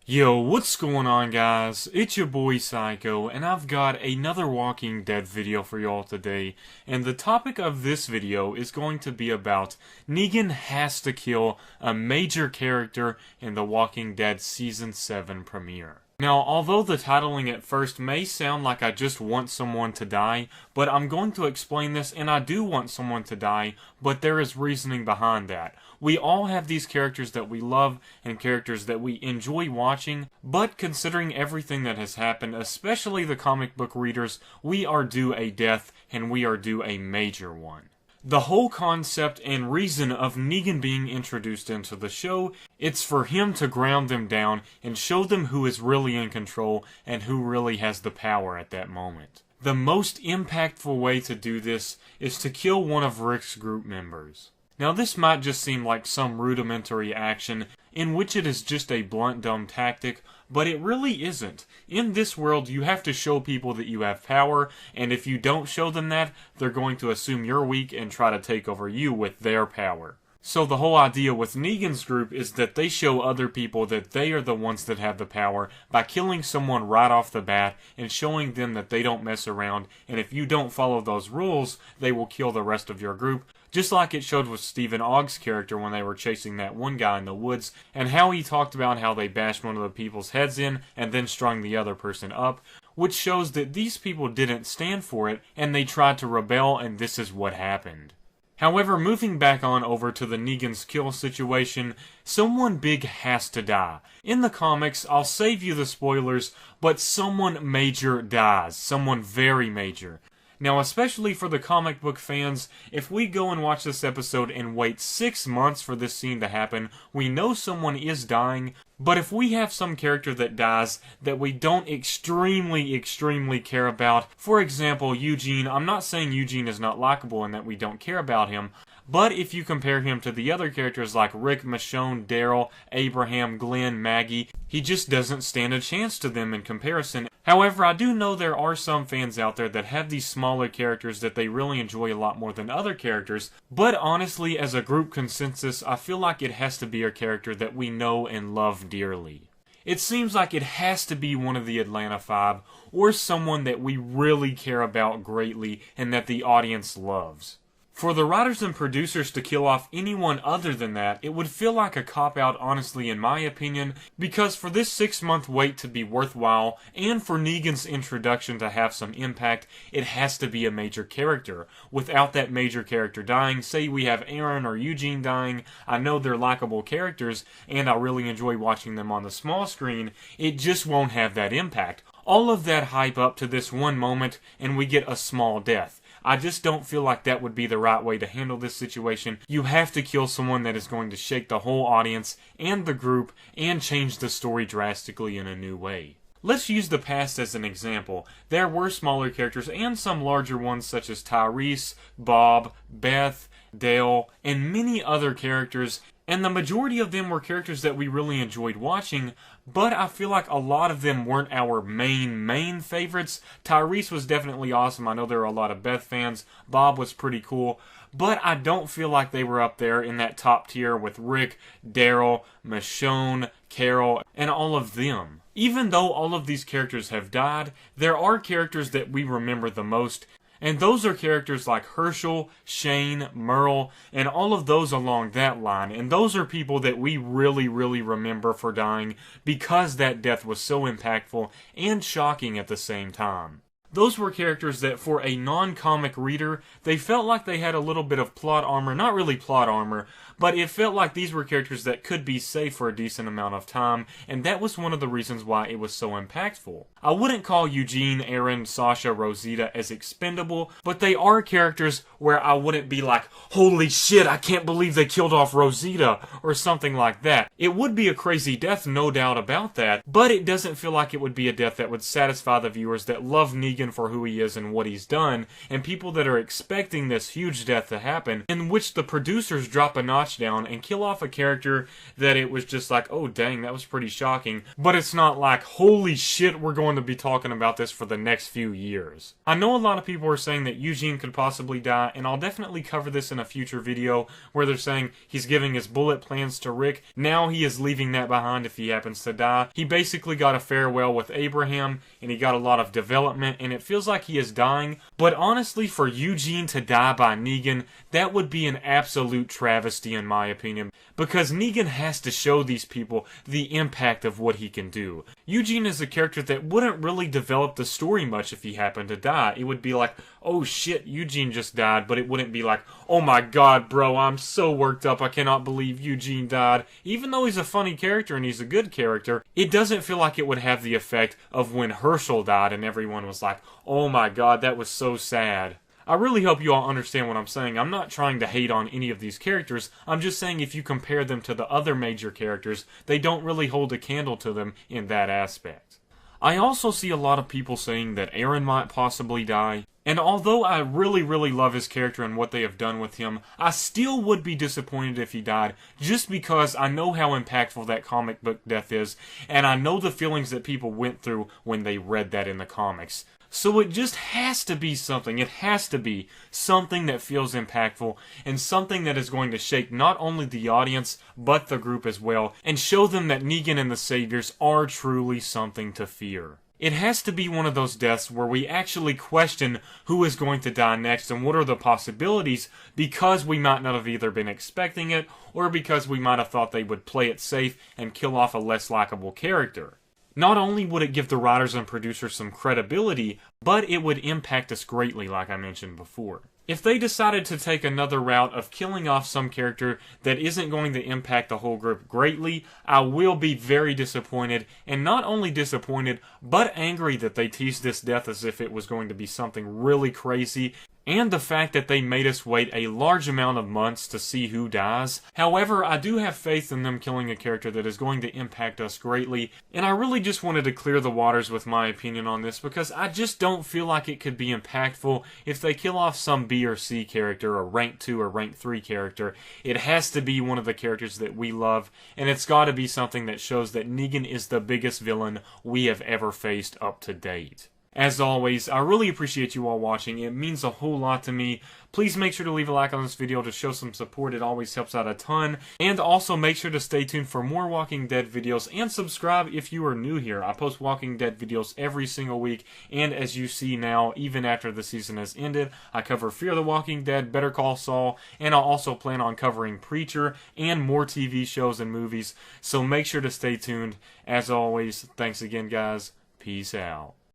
Yo, what's going on, guys? It's your boy Psycho, and I've got another Walking Dead video for y'all today. And the topic of this video is going to be about Negan has to kill a major character in the Walking Dead Season 7 premiere. Now, although the titling at first may sound like I just want someone to die, but I'm going to explain this, and I do want someone to die, but there is reasoning behind that. We all have these characters that we love and characters that we enjoy watching, but considering everything that has happened, especially the comic book readers, we are due a death, and we are due a major one. The whole concept and reason of Negan being introduced into the show, it's for him to ground them down and show them who is really in control and who really has the power at that moment. The most impactful way to do this is to kill one of Rick's group members. Now, this might just seem like some rudimentary action in which it is just a blunt, dumb tactic, but it really isn't. In this world, you have to show people that you have power, and if you don't show them that, they're going to assume you're weak and try to take over you with their power. So the whole idea with Negan's group is that they show other people that they are the ones that have the power by killing someone right off the bat and showing them that they don't mess around, and if you don't follow those rules, they will kill the rest of your group. Just like it showed with Stephen Ogg's character when they were chasing that one guy in the woods, and how he talked about how they bashed one of the people's heads in and then strung the other person up, which shows that these people didn't stand for it and they tried to rebel, and this is what happened. However, moving back on over to the Negan's kill situation, someone big has to die. In the comics, I'll save you the spoilers, but someone major dies. Someone very major. Now, especially for the comic book fans, if we go and watch this episode and wait 6 months for this scene to happen, we know someone is dying, but if we have some character that dies that we don't extremely care about, for example, Eugene, I'm not saying Eugene is not likable and that we don't care about him, but if you compare him to the other characters like Rick, Michonne, Daryl, Abraham, Glenn, Maggie, he just doesn't stand a chance to them in comparison. However, I do know there are some fans out there that have these smaller characters that they really enjoy a lot more than other characters, but honestly, as a group consensus, I feel like it has to be a character that we know and love dearly. It seems like it has to be one of the Atlanta Five, or someone that we really care about greatly and that the audience loves. For the writers and producers to kill off anyone other than that, it would feel like a cop-out, honestly, in my opinion, because for this 6-month wait to be worthwhile, and for Negan's introduction to have some impact, it has to be a major character. Without that major character dying, say we have Aaron or Eugene dying, I know they're likable characters, and I really enjoy watching them on the small screen, it just won't have that impact. All of that hype up to this one moment, and we get a small death. I just don't feel like that would be the right way to handle this situation. You have to kill someone that is going to shake the whole audience and the group and change the story drastically in a new way. Let's use the past as an example. There were smaller characters and some larger ones such as Tyrese, Bob, Beth, Dale, and many other characters, and the majority of them were characters that we really enjoyed watching, but I feel like a lot of them weren't our main favorites. Tyrese was definitely awesome. I know there are a lot of Beth fans. Bob was pretty cool, but I don't feel like they were up there in that top tier with Rick, Daryl, Michonne, Carol, and all of them. Even though all of these characters have died, there are characters that we remember the most, and those are characters like Herschel, Shane, Merle, and all of those along that line. And those are people that we really remember for dying because that death was so impactful and shocking at the same time. Those were characters that for a non-comic reader, they felt like they had a little bit of plot armor. Not really plot armor, but it felt like these were characters that could be safe for a decent amount of time, and that was one of the reasons why it was so impactful. I wouldn't call Eugene, Aaron, Sasha, Rosita as expendable, but they are characters where I wouldn't be like, holy shit, I can't believe they killed off Rosita, or something like that. It would be a crazy death, no doubt about that, but it doesn't feel like it would be a death that would satisfy the viewers that love Negan for who he is and what he's done, and people that are expecting this huge death to happen, in which the producers drop a notch notch down and kill off a character that it was just like, oh dang, that was pretty shocking, but it's not like, holy shit, we're going to be talking about this for the next few years. I know a lot of people are saying that Eugene could possibly die, and I'll definitely cover this in a future video where they're saying he's giving his bullet plans to Rick. Now he is leaving that behind if he happens to die. He basically got a farewell with Abraham, and he got a lot of development, and it feels like he is dying. But honestly, for Eugene to die by Negan, that would be an absolute travesty in my opinion, because Negan has to show these people the impact of what he can do. Eugene is a character that wouldn't really develop the story much if he happened to die. It would be like, oh shit, Eugene just died, but it wouldn't be like, oh my god, bro, I'm so worked up, I cannot believe Eugene died. Even though he's a funny character and he's a good character, it doesn't feel like it would have the effect of when Herschel died and everyone was like, oh my god, that was so sad. I really hope you all understand what I'm saying. I'm not trying to hate on any of these characters. I'm just saying if you compare them to the other major characters, they don't really hold a candle to them in that aspect. I also see a lot of people saying that Aaron might possibly die. And although I really love his character and what they have done with him, I still would be disappointed if he died, just because I know how impactful that comic book death is, and I know the feelings that people went through when they read that in the comics. So it just has to be something. It has to be something that feels impactful and something that is going to shake not only the audience, but the group as well, and show them that Negan and the Saviors are truly something to fear. It has to be one of those deaths where we actually question who is going to die next and what are the possibilities, because we might not have either been expecting it or because we might have thought they would play it safe and kill off a less likable character. Not only would it give the writers and producers some credibility, but it would impact us greatly, like I mentioned before. If they decided to take another route of killing off some character that isn't going to impact the whole group greatly, I will be very disappointed, and not only disappointed, but angry that they teased this death as if it was going to be something really crazy, and the fact that they made us wait a large amount of months to see who dies. However, I do have faith in them killing a character that is going to impact us greatly, and I really just wanted to clear the waters with my opinion on this, because I just don't feel like it could be impactful if they kill off some B or C character, or rank 2 or rank 3 character. It has to be one of the characters that we love, and it's got to be something that shows that Negan is the biggest villain we have ever faced up to date. As always, I really appreciate you all watching. It means a whole lot to me. Please make sure to leave a like on this video to show some support. It always helps out a ton. And also make sure to stay tuned for more Walking Dead videos, and subscribe if you are new here. I post Walking Dead videos every single week, and as you see now, even after the season has ended, I cover Fear the Walking Dead, Better Call Saul, and I'll also plan on covering Preacher and more TV shows and movies. So make sure to stay tuned. As always, thanks again guys. Peace out.